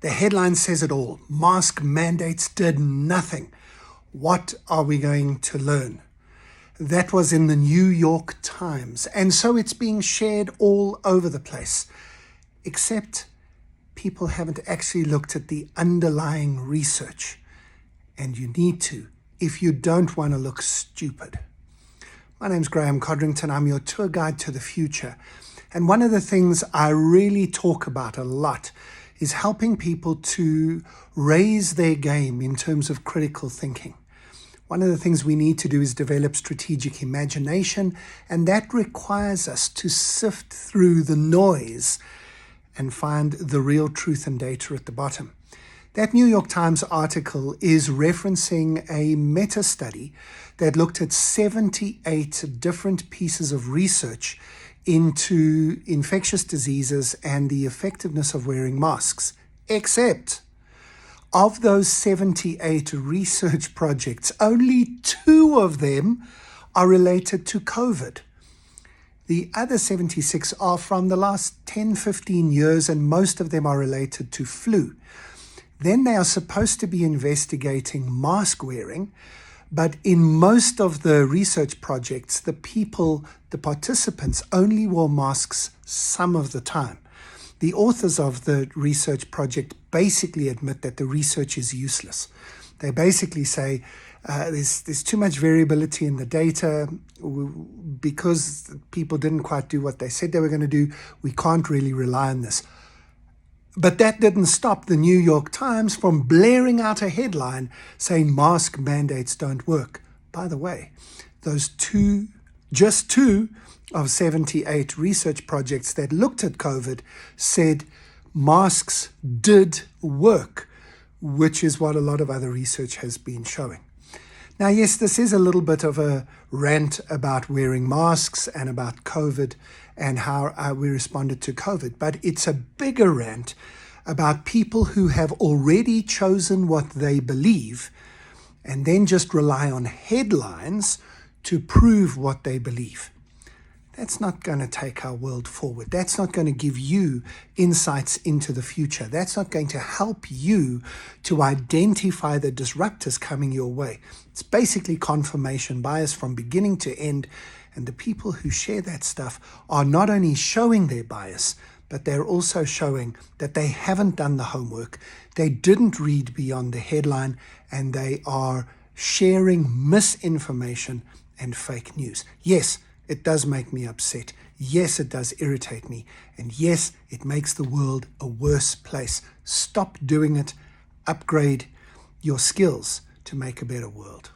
The headline says it all. Mask mandates did nothing. What are we going to learn? That was in the New York Times. And so it's being shared all over the place. Except people haven't actually looked at the underlying research. And you need to, if you don't want to look stupid. My name's Graeme Codrington. I'm your tour guide to the future. And one of the things I really talk about a lot is helping people to raise their game in terms of critical thinking. One of the things we need to do is develop strategic imagination, and that requires us to sift through the noise and find the real truth and data at the bottom. That New York Times article is referencing a meta-study that looked at 78 different pieces of research into infectious diseases and the effectiveness of wearing masks. Except, of those 78 research projects, only 2 of them are related to COVID. The other 76 are from the last 10-15 years, and most of them are related to flu. Then they are supposed to be investigating mask wearing, but in most of the research projects, the participants only wore masks some of the time. The authors of the research project basically admit that the research is useless. They basically say there's too much variability in the data. Because people didn't quite do what they said they were going to do, we can't really rely on this. But that didn't stop the New York Times from blaring out a headline saying mask mandates don't work. By the way, just two of 78 research projects that looked at COVID said masks did work, which is what a lot of other research has been showing. Now, yes, this is a little bit of a rant about wearing masks and about COVID and how we responded to COVID, but it's a bigger rant about people who have already chosen what they believe and then just rely on headlines to prove what they believe. That's not going to take our world forward. That's not going to give you insights into the future. That's not going to help you to identify the disruptors coming your way. It's basically confirmation bias from beginning to end. And the people who share that stuff are not only showing their bias, but they're also showing that they haven't done the homework. They didn't read beyond the headline, and they are sharing misinformation and fake news. Yes, it does make me upset. Yes, it does irritate me. And yes, it makes the world a worse place. Stop doing it. Upgrade your skills to make a better world.